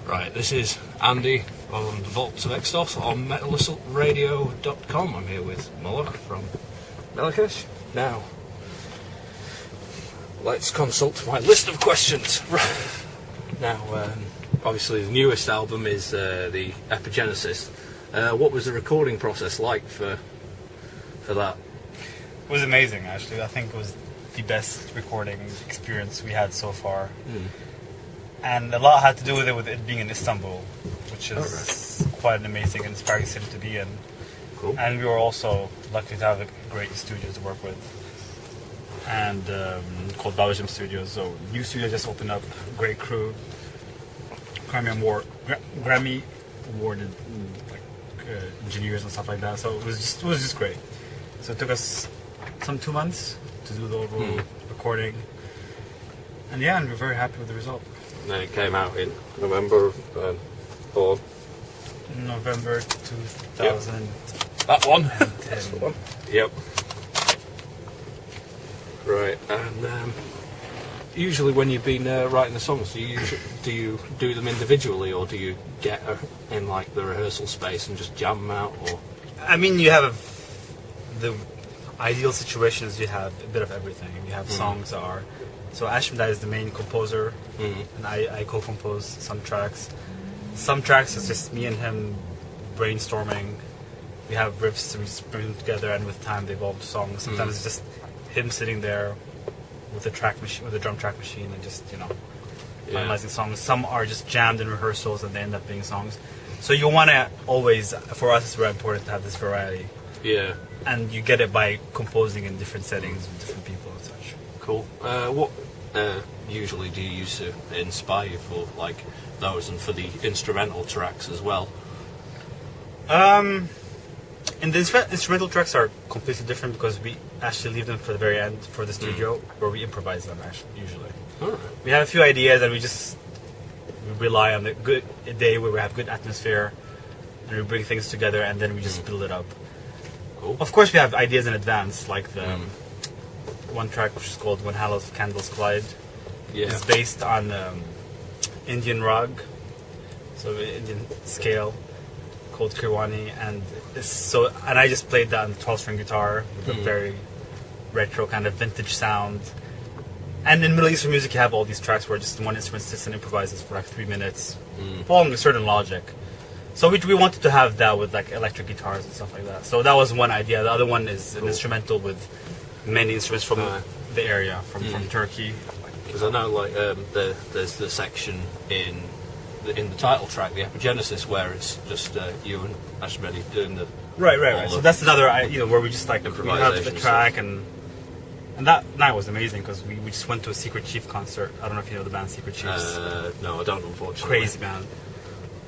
Right, this is Andy on the Vaults of Extos on MetalAssaultRadio.com. I'm here with Moloch from Melechesh. Now, let's consult my list of questions. Now, obviously the newest album is the Epigenesis. What was the recording process like for that? It was amazing, actually. I think it was the best recording experience we had so far. And a lot had to do with it being in Istanbul, which is quite an amazing and inspiring city to be in. Cool. And we were also lucky to have a great studio to work with, and called Belgium Studios. So new studio just opened up, great crew, Grammy awarded engineers and stuff like that. So it was just great. So it took us some 2 months to do the overall recording, and we're very happy with the result. And then it came out in November or November 2000. That one. That's the one. Yep. Right, and usually when you've been writing the songs, do you do them individually, or do you get in like the rehearsal space and just jam them out? Or I mean, you have the ideal situation is you have a bit of everything. You have songs that are so Ashmedai is the main composer, and I co-compose some tracks. Some tracks it's just me and him brainstorming. We have riffs we just bring them together, and with time they evolve to songs. Sometimes it's just him sitting there with the drum track machine, and just finalizing songs. Some are just jammed in rehearsals, and they end up being songs. So you want to always, for us, it's very important to have this variety. Yeah. And you get it by composing in different settings with different people and such. Cool. What usually do you use to inspire you for like those and for the instrumental tracks as well? And the instrumental tracks are completely different because we actually leave them for the very end for the studio, where we improvise them usually. All right. We have a few ideas and we rely on a day where we have good atmosphere, and we bring things together, and then we just build it up. Cool. Of course, we have ideas in advance, like the one track which is called When Hallow's Candles Collide. Yeah. It's based on Indian rag, so Indian scale, called Kirwani, and I just played that on the 12-string guitar with a very retro kind of vintage sound. And in Middle Eastern music, you have all these tracks where just one instrument sits and improvises for like 3 minutes, following a certain logic. So we wanted to have that with like electric guitars and stuff like that. So that was one idea. The other one is an instrumental with many instruments from the area, from Turkey. Because I know like there's the section in the title track, the Epigenesis, where it's just you and Ashmedi doing the right. So that's another where we just like we have the track and that night was amazing because we just went to a Secret Chief concert. I don't know if you know the band Secret Chiefs. No, I don't, unfortunately. Crazy band.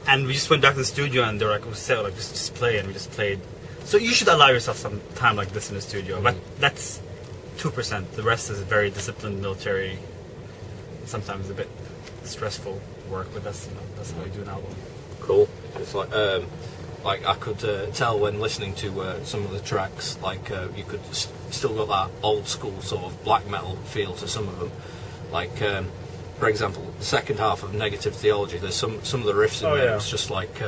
And we just went back to the studio and they were like, just play, and we just played. So you should allow yourself some time like this in the studio, but that's 2%. The rest is very disciplined, military, sometimes a bit stressful work, but that's how you do an album. Cool. It's like I could tell when listening to some of the tracks, like you could still got that old school sort of black metal feel to some of them. Like, for example, the second half of Negative Theology, there's some of the riffs in there. It's just like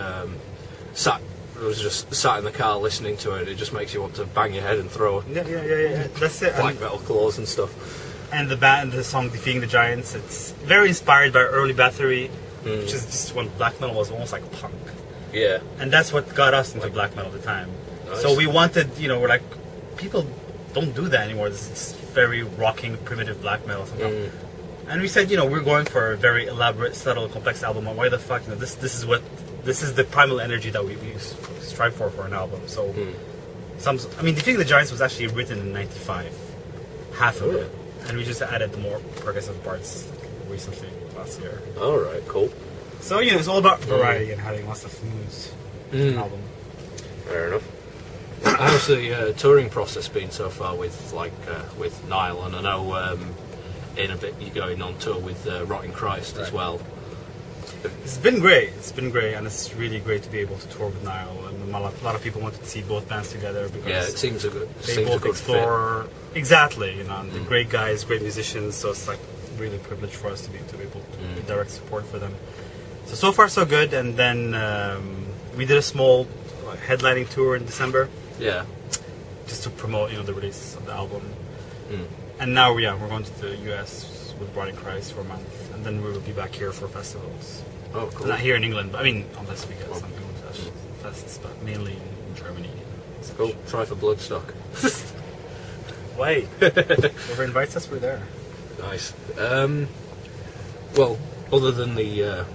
sat in the car listening to it. It just makes you want to bang your head and throw Yeah. That's it. black metal claws and stuff. And the song Defeating the Giants, it's very inspired by early Bathory, which is just when black metal was almost like punk. Yeah. And that's what got us into black metal at the time. Nice. So we wanted, we're like, people don't do that anymore. This is very rocking, primitive black metal. And we said, we're going for a very elaborate, subtle, complex album. Why the fuck? This is the primal energy that we strive for an album. So, Defeating the Giants was actually written in '95, half of it, and we just added the more progressive parts recently last year. All right, cool. So it's all about variety and having lots of moods in an album. Fair enough. How's the touring process been so far with Nile? And I know in a bit you're going on tour with Rotting Christ as well. It's been great, and it's really great to be able to tour with Nile. And a lot of people wanted to see both bands together because it seems they both explore fit. Exactly. They're great guys, great musicians. So it's like really a privilege for us to be able to be direct support for them. So far so good. And then we did a small headlining tour in December. Yeah. Just to promote, the release of the album. Mm. And now, we're going to the U.S. with Bride in Christ for a month, and then we will be back here for festivals. Oh, cool. Not here in England, but unless we get some England fests, but mainly in Germany. Cool. Try for Bloodstock. Wait, whoever invites us, we're there. Nice. Well, other than the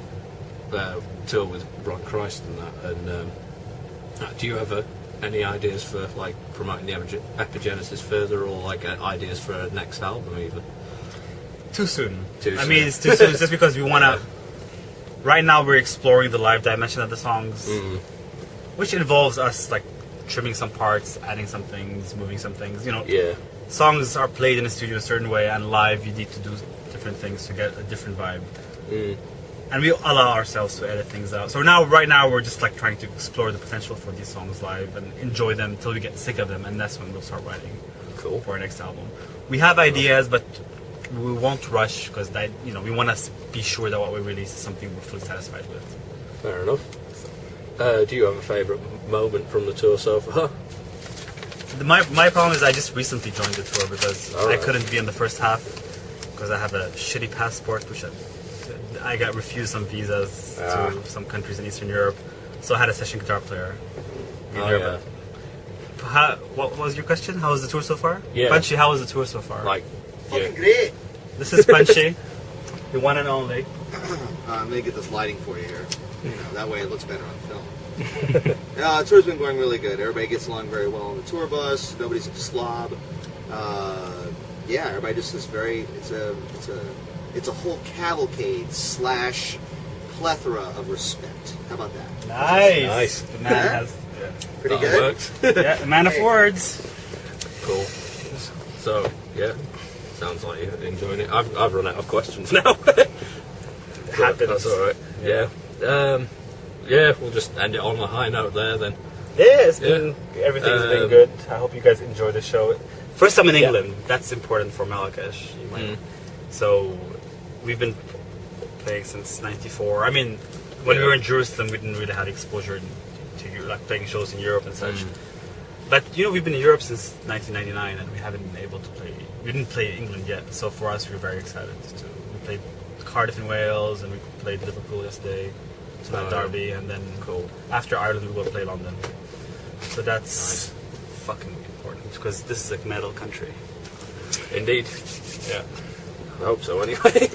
tour with Bride in Christ and that, and do you have any ideas for like promoting the Epigenesis further, or like ideas for a next album even? Too soon. Too I soon. mean, it's too soon just because we want to... Right now we're exploring the live dimension of the songs, which involves us like trimming some parts, adding some things, moving some things. Yeah. Songs are played in the studio a certain way, and live you need to do different things to get a different vibe. And we allow ourselves to edit things out. So right now we're just like trying to explore the potential for these songs live and enjoy them till we get sick of them, and that's when we'll start writing for our next album. We have ideas, but we won't rush because we want to be sure that what we release is something we're fully satisfied with. Fair enough. Do you have a favourite moment from the tour so far? My problem is I just recently joined the tour because All right. I couldn't be in the first half because I have a shitty passport, which I got refused some visas to some countries in Eastern Europe, so I had a session guitar player. Yeah. What was your question? How was the tour so far? Yeah. Punchy, how was the tour so far? Fucking great. This is Punchy, the one and only. Let me get this lighting for you here. That way it looks better on film. The tour's been going really good. Everybody gets along very well on the tour bus. Nobody's a slob. Everybody just is very. It's a whole cavalcade / plethora of respect. How about that? Nice. The man has Pretty That good. works. a man of words. Cool. So, yeah. Sounds like you're enjoying it. I've run out of questions now. Happens. That's alright. Yeah. We'll just end it on a high note there then. Yeah, everything's been good. I hope you guys enjoy the show. First time in Yeah. England. That's important for Melechesh. So we've been playing since '94. I mean, when we were in Jerusalem, we didn't really have exposure to like playing shows in Europe and such. But we've been in Europe since 1999, and we haven't been able to play. We didn't play England yet. So for us, we're very excited. We played Cardiff in Wales, and we played Liverpool yesterday. Tonight Derby, and then after Ireland we will play London. So that's fucking important because this is a metal country. Indeed. Yeah. I hope so anyway.